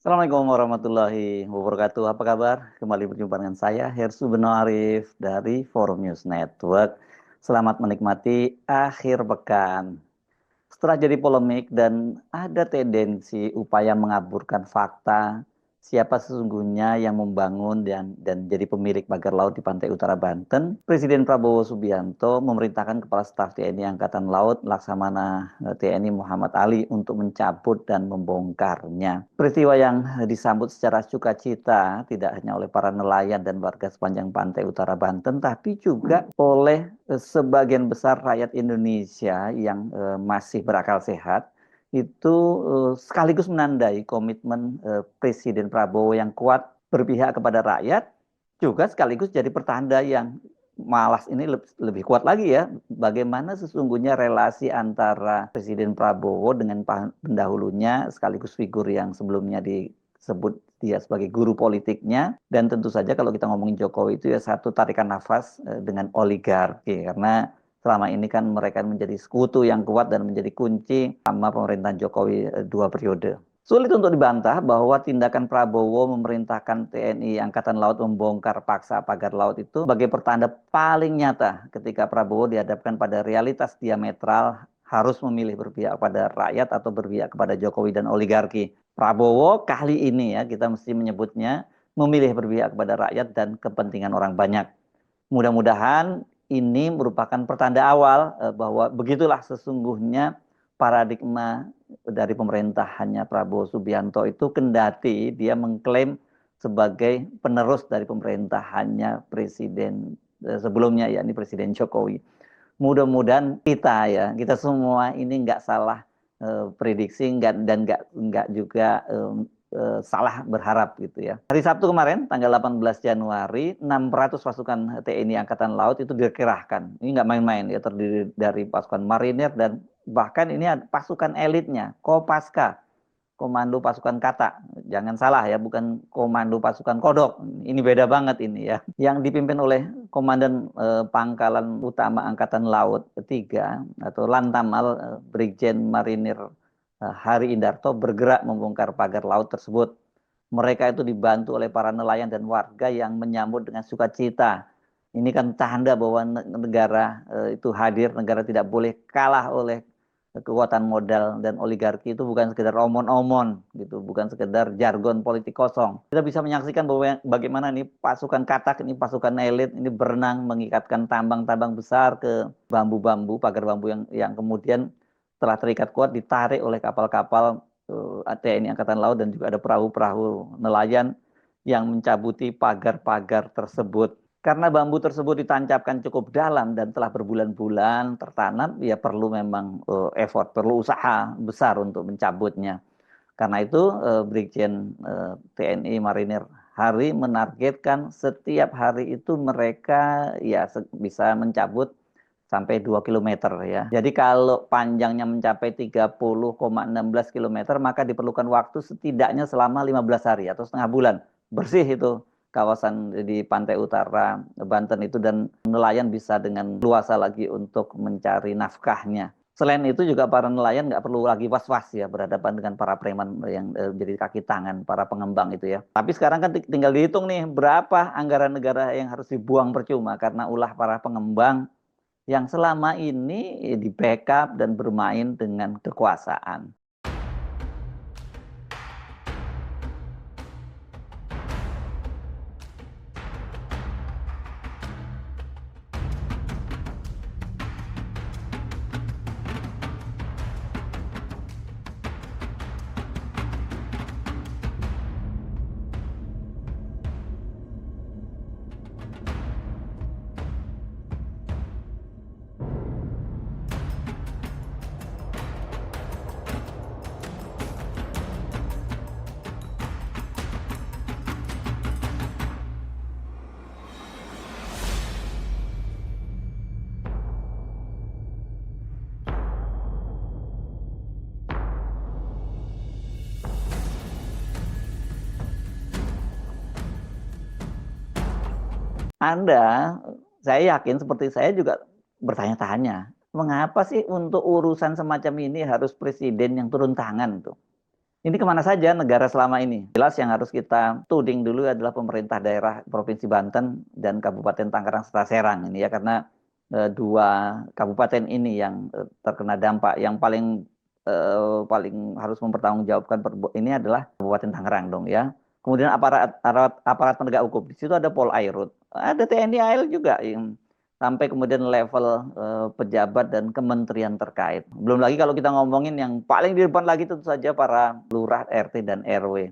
Assalamualaikum warahmatullahi wabarakatuh. Apa kabar? Kembali berjumpa dengan saya, Hersu Beno Arif dari Forum News Network. Selamat menikmati akhir pekan. Setelah jadi polemik dan ada tendensi upaya mengaburkan fakta, siapa sesungguhnya yang membangun dan jadi pemilik pagar laut di pantai utara Banten, Presiden Prabowo Subianto memerintahkan Kepala Staf TNI Angkatan Laut Laksamana TNI Muhammad Ali untuk mencabut dan membongkarnya. Peristiwa yang disambut secara sukacita tidak hanya oleh para nelayan dan warga sepanjang pantai utara Banten, tapi juga oleh sebagian besar rakyat Indonesia yang masih berakal sehat itu sekaligus menandai komitmen Presiden Prabowo yang kuat berpihak kepada rakyat, juga sekaligus jadi pertanda yang malas ini lebih kuat lagi ya, bagaimana sesungguhnya relasi antara Presiden Prabowo dengan pendahulunya sekaligus figur yang sebelumnya disebut dia sebagai guru politiknya. Dan tentu saja kalau kita ngomongin Jokowi itu ya satu tarikan nafas dengan oligarki, karena selama ini kan mereka menjadi sekutu yang kuat dan menjadi kunci sama pemerintahan Jokowi dua periode. Sulit untuk dibantah bahwa tindakan Prabowo memerintahkan TNI Angkatan Laut membongkar paksa pagar laut itu sebagai pertanda paling nyata ketika Prabowo dihadapkan pada realitas diametral harus memilih berpihak pada rakyat atau berpihak kepada Jokowi dan oligarki. Prabowo kali ini ya kita mesti menyebutnya memilih berpihak kepada rakyat dan kepentingan orang banyak. Mudah-mudahan ini merupakan pertanda awal bahwa begitulah sesungguhnya paradigma dari pemerintahannya Prabowo Subianto itu, kendati dia mengklaim sebagai penerus dari pemerintahannya presiden sebelumnya, yakni Presiden Jokowi. Mudah-mudahan kita semua ini nggak salah prediksi dan nggak juga salah berharap gitu ya. Hari Sabtu kemarin, tanggal 18 Januari, 600 pasukan TNI Angkatan Laut itu dikerahkan. Ini nggak main-main ya, terdiri dari pasukan marinir dan bahkan ini ada pasukan elitnya, Kopaska, Komando Pasukan Kata. Jangan salah ya, bukan Komando Pasukan Kodok. Ini beda banget ini ya. Yang dipimpin oleh Komandan Pangkalan Utama Angkatan Laut ketiga atau Lantamal Brigjen Marinir Hari Indarto bergerak membongkar pagar laut tersebut. Mereka itu dibantu oleh para nelayan dan warga yang menyambut dengan sukacita. Ini kan tanda bahwa negara itu hadir, negara tidak boleh kalah oleh kekuatan modal dan oligarki. Itu bukan sekedar omon-omon gitu, bukan sekedar jargon politik kosong. Kita bisa menyaksikan bahwa bagaimana nih pasukan katak, ini pasukan elit ini berenang mengikatkan tambang-tambang besar ke bambu-bambu, pagar bambu yang kemudian setelah terikat kuat ditarik oleh kapal-kapal TNI Angkatan Laut, dan juga ada perahu-perahu nelayan yang mencabuti pagar-pagar tersebut. Karena bambu tersebut ditancapkan cukup dalam dan telah berbulan-bulan tertanam, ya perlu memang effort, perlu usaha besar untuk mencabutnya. Karena itu Brigjen TNI Marinir Hari menargetkan setiap hari itu mereka ya bisa mencabut sampai 2 kilometer ya. Jadi kalau panjangnya mencapai 30,16 kilometer, maka diperlukan waktu setidaknya selama 15 hari atau setengah bulan. Bersih itu kawasan di pantai utara Banten itu, dan nelayan bisa dengan luasa lagi untuk mencari nafkahnya. Selain itu juga para nelayan nggak perlu lagi was-was ya berhadapan dengan para preman yang jadi kaki tangan para pengembang itu ya. Tapi sekarang kan tinggal dihitung nih berapa anggaran negara yang harus dibuang percuma karena ulah para pengembang yang selama ini di backup dan bermain dengan kekuasaan. Anda, saya yakin seperti saya juga bertanya-tanya, mengapa sih untuk urusan semacam ini harus presiden yang turun tangan tuh? Ini kemana saja negara selama ini? Jelas yang harus kita tuding dulu adalah pemerintah daerah Provinsi Banten dan Kabupaten Tangerang serta Serang ini ya, karena dua kabupaten ini yang terkena dampak yang paling harus mempertanggungjawabkan ini adalah Kabupaten Tangerang dong ya. Kemudian aparat penegak hukum, di situ ada Polairut, ada TNI AL juga yang sampai kemudian level pejabat dan kementerian terkait. Belum lagi kalau kita ngomongin yang paling di depan lagi tentu saja para lurah, RT, dan RW.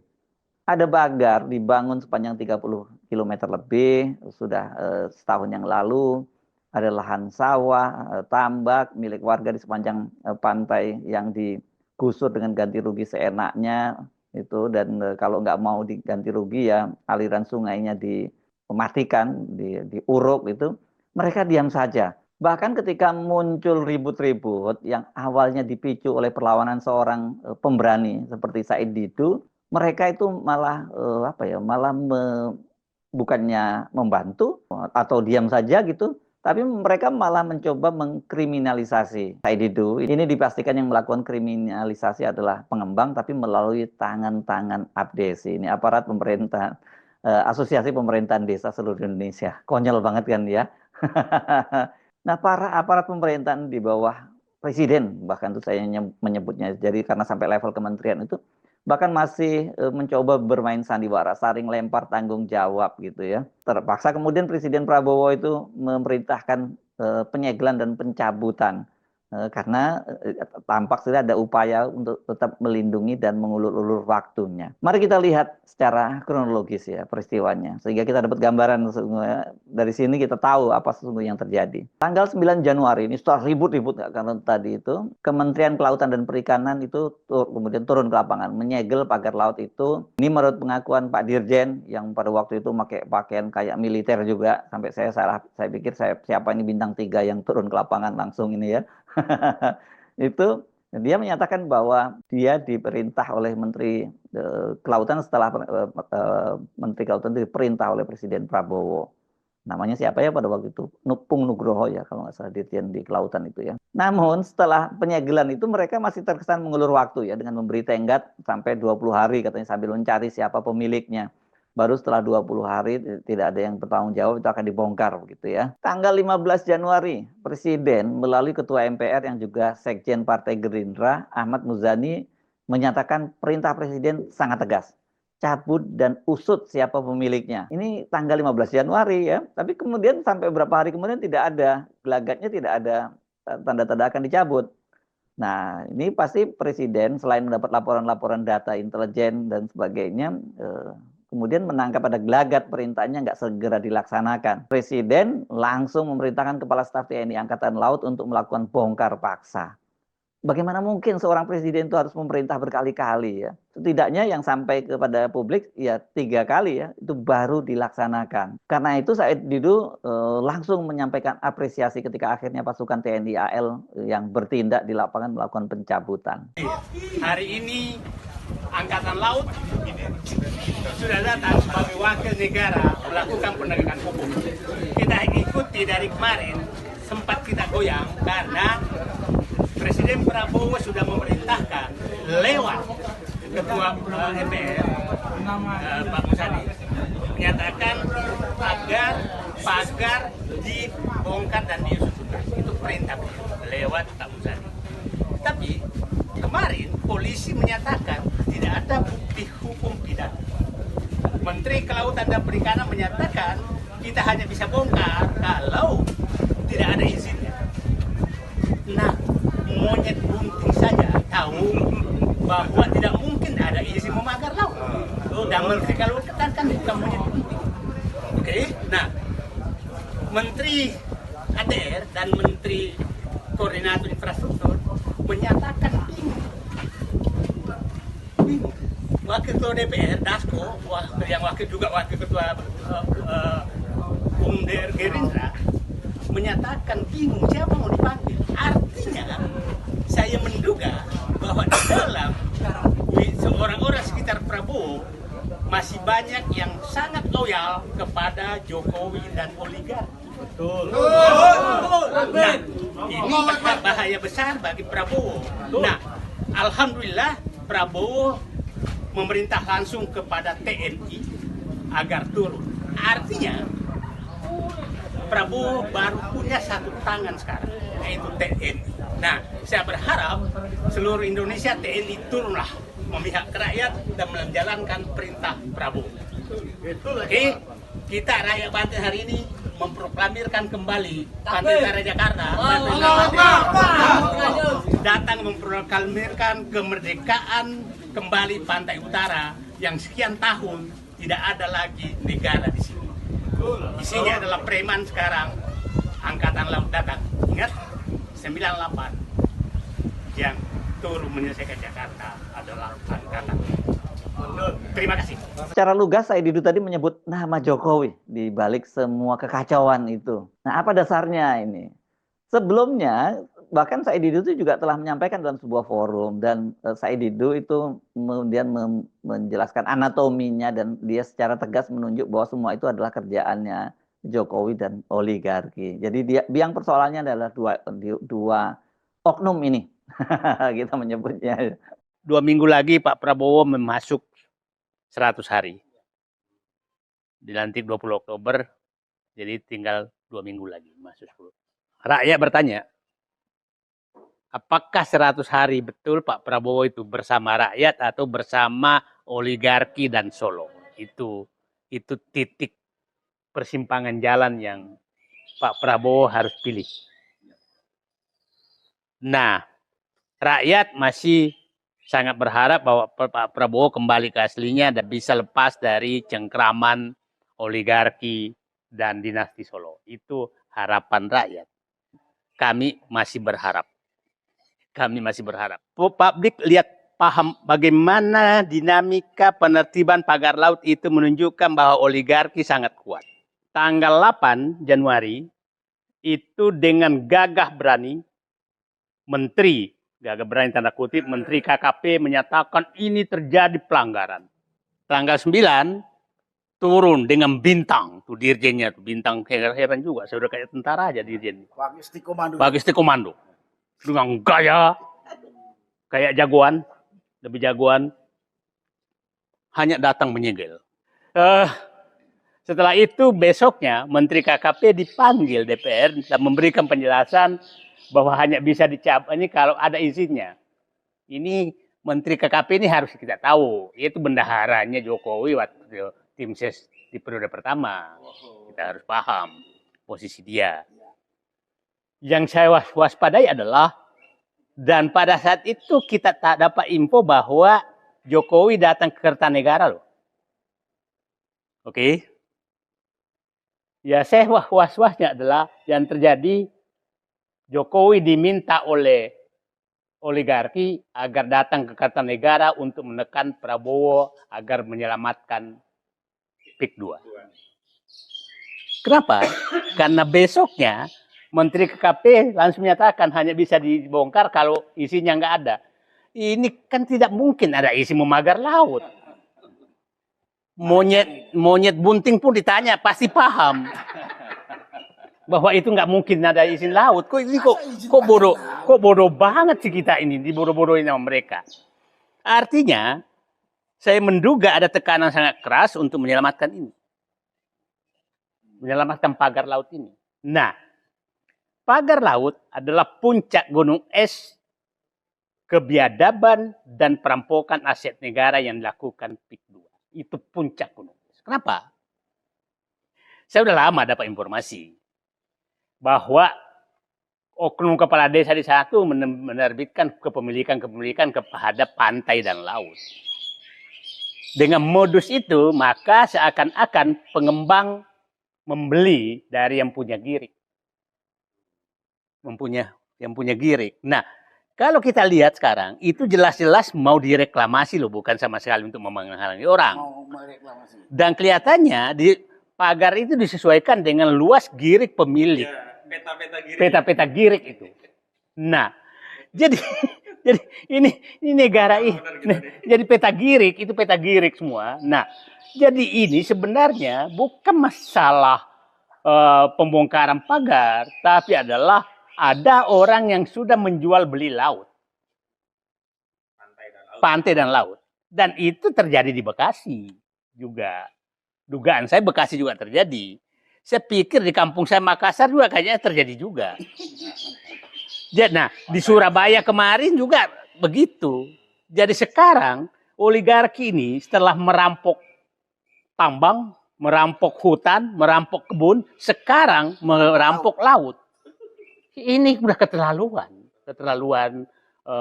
Ada pagar dibangun sepanjang 30 km lebih, sudah setahun yang lalu. Ada lahan sawah, tambak milik warga di sepanjang pantai yang digusur dengan ganti rugi seenaknya itu, dan kalau nggak mau diganti rugi ya aliran sungainya dimatikan, diuruk itu, mereka diam saja. Bahkan ketika muncul ribut-ribut yang awalnya dipicu oleh perlawanan seorang pemberani seperti Said Didu, mereka itu malah bukannya membantu atau diam saja gitu, tapi mereka malah mencoba mengkriminalisasi Said Didu. Ini dipastikan yang melakukan kriminalisasi adalah pengembang, tapi melalui tangan-tangan abdesi. Ini aparat pemerintah, Asosiasi Pemerintahan Desa Seluruh Indonesia. Konyol banget kan ya. Nah, para aparat pemerintahan di bawah presiden, bahkan itu saya menyebutnya, jadi karena sampai level kementerian itu, bahkan masih mencoba bermain sandiwara, saling lempar tanggung jawab gitu ya. Terpaksa kemudian Presiden Prabowo itu memerintahkan penyegelan dan pencabutan. Karena tampak sudah ada upaya untuk tetap melindungi dan mengulur-ulur waktunya. Mari kita lihat secara kronologis ya peristiwanya, sehingga kita dapat gambaran sesungguhnya. Dari sini kita tahu apa sesungguhnya yang terjadi. Tanggal 9 Januari ini setelah ribut-ribut karena tadi itu, Kementerian Kelautan dan Perikanan itu kemudian turun ke lapangan, menyegel pagar laut itu. Ini menurut pengakuan Pak Dirjen yang pada waktu itu pakai pakaian kayak militer juga, sampai saya pikir siapa ini bintang 3 yang turun ke lapangan langsung ini ya. Itu dia menyatakan bahwa dia diperintah oleh Menteri Kelautan setelah Menteri Kelautan diperintah oleh Presiden Prabowo. Namanya siapa ya pada waktu itu? Nupung Nugroho ya kalau nggak salah, Dirjen di Kelautan itu ya. Namun setelah penyegelan itu mereka masih terkesan mengulur waktu ya dengan memberi tenggat sampai 20 hari katanya sambil mencari siapa pemiliknya. Baru setelah 20 hari tidak ada yang bertanggung jawab, itu akan dibongkar begitu ya. Tanggal 15 Januari, Presiden melalui Ketua MPR yang juga Sekjen Partai Gerindra, Ahmad Muzani, menyatakan perintah Presiden sangat tegas. Cabut dan usut siapa pemiliknya. Ini tanggal 15 Januari ya. Tapi kemudian sampai beberapa hari kemudian tidak ada, gelagatnya tidak ada tanda-tanda akan dicabut. Nah, ini pasti Presiden selain mendapat laporan-laporan data intelijen dan sebagainya, kemudian menangkap ada gelagat perintahnya nggak segera dilaksanakan. Presiden langsung memerintahkan Kepala Staf TNI Angkatan Laut untuk melakukan bongkar paksa. Bagaimana mungkin seorang presiden itu harus memerintah berkali-kali ya? Setidaknya yang sampai kepada publik ya 3 kali ya, itu baru dilaksanakan. Karena itu Said Didu langsung menyampaikan apresiasi ketika akhirnya pasukan TNI AL yang bertindak di lapangan melakukan pencabutan. Hari ini Angkatan Laut sudah datang sebagai wakil negara melakukan penegakan hukum. Kita ikuti dari kemarin, sempat kita goyang karena Presiden Prabowo sudah memerintahkan lewat Ketua MPR Pak Muzani menyatakan agar pagar dibongkar dan diusut. Itu perintah lewat Pak Muzani. Tapi kemarin polisi menyatakan tidak ada bukti hukum pidana. Menteri Kelautan dan Perikanan menyatakan kita hanya bisa bongkar kalau tidak ada izinnya. Nah, monyet bunting saja tahu bahwa tidak mungkin ada izin memagar laut. Dan Menteri Kelautan kan bukan monyet bunting. Oke, nah Menteri ATR dan Menteri Koordinator Infrastruktur menyatakan bingung. Wakil Ketua DPR Dasko, yang wakil Ketua Umum Gerindra menyatakan bingung siapa mau dipanggil. Artinya saya menduga bahwa di dalam orang-orang sekitar Prabowo masih banyak yang sangat loyal kepada Jokowi dan oligarki. Betul. Nah, ini bahaya besar bagi Prabowo. Nah, alhamdulillah Prabowo memerintah langsung kepada TNI agar turun. Artinya Prabowo baru punya satu tangan sekarang, yaitu TNI. Nah, saya berharap seluruh Indonesia TNI turunlah memihak ke rakyat dan menjalankan perintah Prabowo. Oke, kita rakyat Banten hari ini memproklamirkan kembali Pantai Utara Jakarta datang memproklamirkan kemerdekaan kembali Pantai Utara yang sekian tahun tidak ada lagi negara di sini. Isinya adalah preman sekarang, angkatan laut datang. Ingat, 98 yang turun menyelesaikan Jakarta adalah angkatan. Terima kasih. Secara lugas Said Didu tadi menyebut nama Jokowi di balik semua kekacauan itu. Nah, apa dasarnya ini? Sebelumnya bahkan Said Didu itu juga telah menyampaikan dalam sebuah forum, dan Said Didu itu kemudian menjelaskan anatominya, dan dia secara tegas menunjuk bahwa semua itu adalah kerjaannya Jokowi dan oligarki. Jadi dia biang persoalannya adalah dua oknum ini. Kita menyebutnya. 2 minggu lagi Pak Prabowo memasuk 100 hari. Dilantik 20 Oktober, jadi tinggal 2 minggu lagi masuk 10. Rakyat bertanya, apakah 100 hari betul Pak Prabowo itu bersama rakyat atau bersama oligarki dan Solo? Itu titik persimpangan jalan yang Pak Prabowo harus pilih. Nah, rakyat masih sangat berharap bahwa Pak Prabowo kembali ke aslinya dan bisa lepas dari cengkraman oligarki dan dinasti Solo. Itu harapan rakyat. Kami masih berharap. Publik lihat, paham bagaimana dinamika penertiban pagar laut itu menunjukkan bahwa oligarki sangat kuat. Tanggal 8 Januari itu dengan gagah berani Menteri tanda kutip, Menteri KKP menyatakan ini terjadi pelanggaran. Tanggal 9 turun dengan bintang, tuh dirjennya, tuh bintang heran juga, saya udah kayak tentara aja dirjen. Bagisti komando. Dengan gaya kayak jagoan, lebih jagoan, hanya datang menyegel. Setelah itu besoknya Menteri KKP dipanggil DPR dan memberikan penjelasan bahwa hanya bisa dicabut ini kalau ada izinnya. Ini Menteri KKP ini harus kita tahu, yaitu bendaharanya Jokowi waktu tim ses di periode pertama. Kita harus paham posisi dia. Yang saya waspadai adalah, dan pada saat itu kita tak dapat info bahwa Jokowi datang ke Kertanegara loh. Oke. Ya, saya was-wasnya adalah yang terjadi, Jokowi diminta oleh oligarki agar datang ke Kertanegara untuk menekan Prabowo agar menyelamatkan PIK 2. Kenapa? Karena besoknya Menteri KKP langsung menyatakan hanya bisa dibongkar kalau isinya nggak ada. Ini kan tidak mungkin ada isi memagar laut. Monyet bunting pun ditanya pasti paham bahwa itu nggak mungkin ada izin laut. Kok bodoh banget sih kita ini, dibodoh-bodohin sama mereka. Artinya, saya menduga ada tekanan sangat keras untuk menyelamatkan ini. Menyelamatkan pagar laut ini. Nah, pagar laut adalah puncak gunung es kebiadaban dan perampokan aset negara yang dilakukan PIK 2. Itu puncak gunung es. Kenapa? Saya udah lama dapat informasi bahwa oknum kepala desa di sana itu menerbitkan kepemilikan kepada pantai dan laut. Dengan modus itu, maka seakan-akan pengembang membeli dari yang punya girik. Yang punya girik. Nah, kalau kita lihat sekarang, itu jelas-jelas mau direklamasi loh, bukan sama sekali untuk menghalangi orang. Dan kelihatannya di pagar itu disesuaikan dengan luas girik pemilik. Peta-peta girik itu. Nah, jadi ini negara ini, jadi peta girik itu peta girik semua. Nah, jadi ini sebenarnya bukan masalah pembongkaran pagar, tapi adalah ada orang yang sudah menjual beli laut, pantai dan laut. Dan itu terjadi di Bekasi juga. Dugaan saya Bekasi juga terjadi. Saya pikir di kampung saya Makassar juga kayaknya terjadi juga. Nah, di Surabaya kemarin juga begitu. Jadi sekarang oligarki ini setelah merampok tambang, merampok hutan, merampok kebun, sekarang merampok laut. Ini udah keterlaluan. Keterlaluan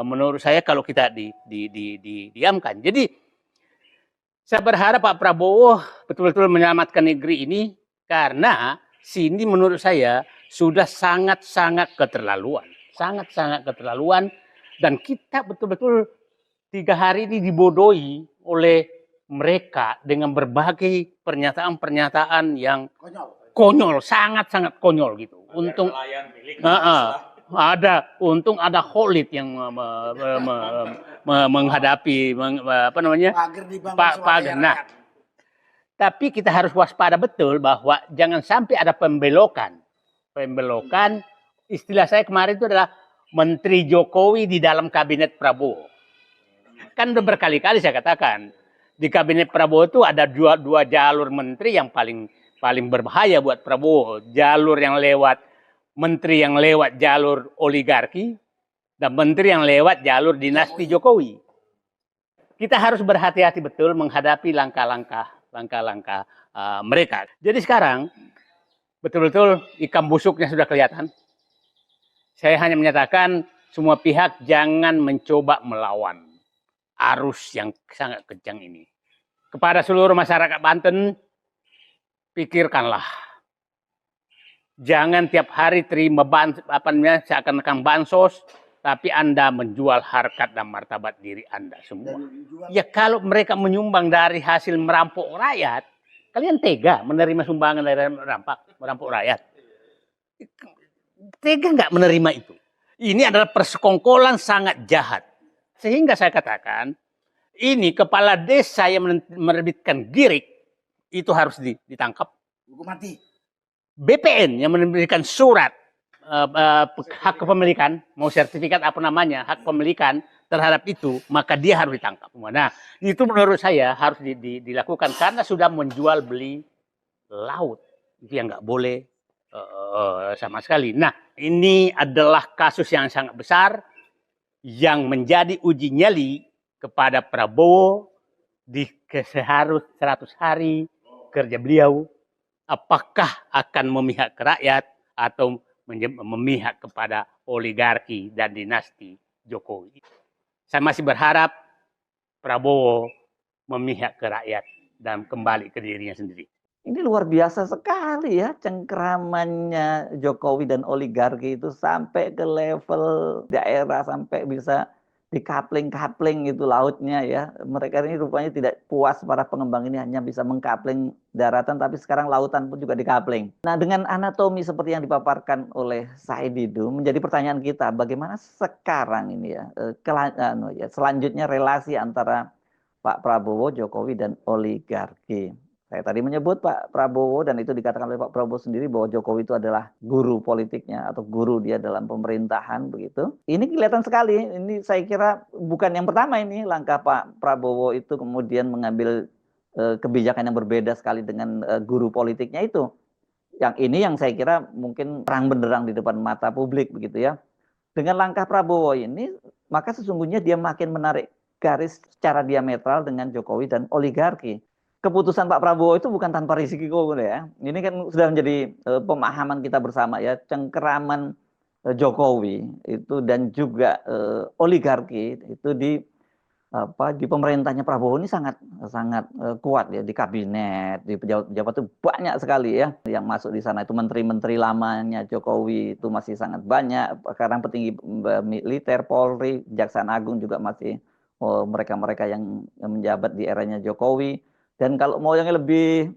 menurut saya kalau kita diamkan. Jadi saya berharap Pak Prabowo betul-betul menyelamatkan negeri ini karena sini menurut saya sudah sangat-sangat keterlaluan. Sangat-sangat keterlaluan dan kita betul-betul 3 hari ini dibodohi oleh mereka dengan berbagai pernyataan-pernyataan yang konyol, sangat-sangat konyol gitu. Untung untung ada Khalid yang menghadapi Pak. Nah, tapi kita harus waspada betul bahwa jangan sampai ada pembelokan. Pembelokan, istilah saya kemarin itu adalah Menteri Jokowi di dalam kabinet Prabowo. Kan udah berkali-kali saya katakan, di kabinet Prabowo itu ada dua jalur menteri yang paling berbahaya buat Prabowo. Jalur yang lewat menteri yang lewat jalur oligarki dan menteri yang lewat jalur dinasti Jokowi. Kita harus berhati-hati betul menghadapi langkah-langkah mereka. Jadi sekarang betul-betul ikan busuknya sudah kelihatan. Saya hanya menyatakan semua pihak jangan mencoba melawan arus yang sangat kencang ini. Kepada seluruh masyarakat Banten, pikirkanlah. Jangan tiap hari terima seakan-akan bansos, tapi Anda menjual harkat dan martabat diri Anda semua. Ya kalau mereka menyumbang dari hasil merampok rakyat, kalian tega menerima sumbangan dari merampok rakyat? Tega nggak menerima itu? Ini adalah persekongkolan sangat jahat. Sehingga saya katakan, ini kepala desa yang menerbitkan girik, itu harus ditangkap. Hukum mati. BPN yang menerbitkan surat hak kepemilikan, mau sertifikat apa namanya, hak pemilikan terhadap itu, maka dia harus ditangkap. Nah, itu menurut saya harus dilakukan karena sudah menjual beli laut. Itu yang nggak boleh sama sekali. Nah, ini adalah kasus yang sangat besar yang menjadi uji nyali kepada Prabowo di seharus 100 hari kerja beliau. Apakah akan memihak ke rakyat atau memihak kepada oligarki dan dinasti Jokowi. Saya masih berharap Prabowo memihak ke rakyat dan kembali ke dirinya sendiri. Ini luar biasa sekali ya cengkeramannya Jokowi dan oligarki itu sampai ke level daerah, sampai bisa dikapling-kapling itu lautnya ya. Mereka ini rupanya tidak puas, para pengembang ini hanya bisa mengkapling daratan, tapi sekarang lautan pun juga dikapling. Nah, dengan anatomi seperti yang dipaparkan oleh Said Didu, menjadi pertanyaan kita, bagaimana sekarang ini ya, selanjutnya relasi antara Pak Prabowo, Jokowi, dan oligarki. Saya tadi menyebut Pak Prabowo, dan itu dikatakan oleh Pak Prabowo sendiri bahwa Jokowi itu adalah guru politiknya atau guru dia dalam pemerintahan begitu. Ini kelihatan sekali. Ini saya kira bukan yang pertama ini langkah Pak Prabowo itu kemudian mengambil kebijakan yang berbeda sekali dengan guru politiknya itu. Yang ini yang saya kira mungkin terang benderang di depan mata publik begitu ya. Dengan langkah Prabowo ini, maka sesungguhnya dia makin menarik garis secara diametral dengan Jokowi dan oligarki. Keputusan Pak Prabowo itu bukan tanpa risiko ya. Ini kan sudah menjadi pemahaman kita bersama ya, cengkeraman Jokowi itu dan juga oligarki itu di pemerintahnya Prabowo ini sangat kuat ya, di kabinet, di pejabat-pejabat itu banyak sekali ya yang masuk di sana. Itu menteri-menteri lamanya Jokowi itu masih sangat banyak. Sekarang petinggi militer, Polri, Kejaksaan Agung juga masih mereka-mereka yang menjabat di eranya Jokowi. Dan kalau mau yang lebih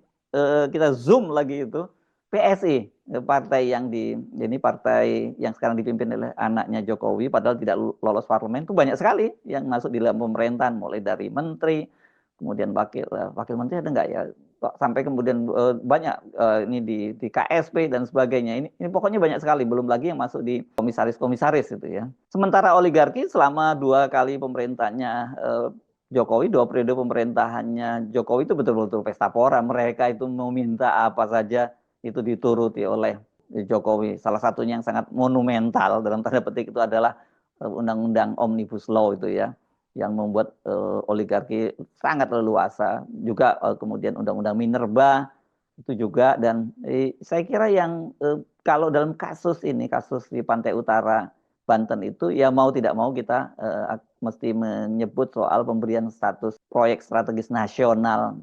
kita zoom lagi itu PSI, partai partai yang sekarang dipimpin oleh anaknya Jokowi, padahal tidak lolos parlemen, itu banyak sekali yang masuk di dalam pemerintahan, mulai dari menteri, kemudian wakil menteri ada nggak ya, sampai kemudian banyak ini di KSP dan sebagainya. Ini pokoknya banyak sekali, belum lagi yang masuk di komisaris-komisaris itu ya. Sementara oligarki selama 2 kali pemerintahnya Jokowi, 2 periode pemerintahannya Jokowi itu betul-betul pesta pora. Mereka itu meminta apa saja itu dituruti oleh Jokowi. Salah satunya yang sangat monumental dalam tanda petik itu adalah Undang-Undang Omnibus Law itu ya, yang membuat oligarki sangat leluasa. Juga kemudian Undang-Undang Minerba itu juga. Dan saya kira yang kalau dalam kasus ini, kasus di Pantai Utara Banten itu, ya mau tidak mau kita mesti menyebut soal pemberian status proyek strategis nasional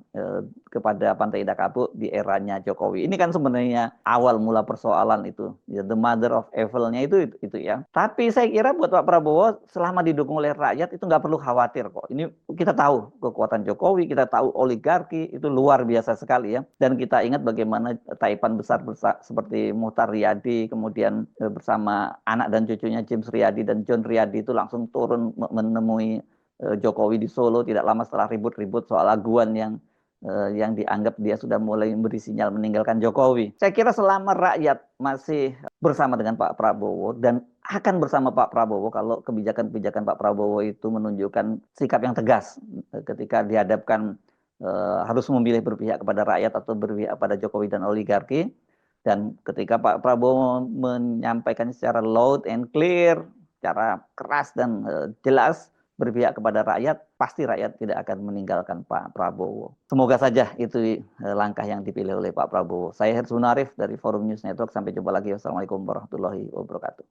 kepada Pantai Indah Kapuk di eranya Jokowi. Ini kan sebenarnya awal mula persoalan itu, ya, the mother of evil-nya itu ya. Tapi saya kira buat Pak Prabowo, selama didukung oleh rakyat itu nggak perlu khawatir kok. Ini kita tahu kekuatan Jokowi, kita tahu oligarki itu luar biasa sekali ya. Dan kita ingat bagaimana taipan besar seperti Muhtar Riyadi, kemudian bersama anak dan cucunya James Riyadi dan John Riyadi itu langsung turun menemui Jokowi di Solo tidak lama setelah ribut-ribut soal aguan yang dianggap dia sudah mulai memberi sinyal meninggalkan Jokowi. Saya kira selama rakyat masih bersama dengan Pak Prabowo dan akan bersama Pak Prabowo kalau kebijakan-kebijakan Pak Prabowo itu menunjukkan sikap yang tegas ketika dihadapkan harus memilih berpihak kepada rakyat atau berpihak pada Jokowi dan oligarki. Dan ketika Pak Prabowo menyampaikan secara loud and clear, secara keras dan jelas berpihak kepada rakyat, pasti rakyat tidak akan meninggalkan Pak Prabowo. Semoga saja itu langkah yang dipilih oleh Pak Prabowo. Saya Hersu Narif dari Forum News Network. Sampai jumpa lagi. Wassalamualaikum warahmatullahi wabarakatuh.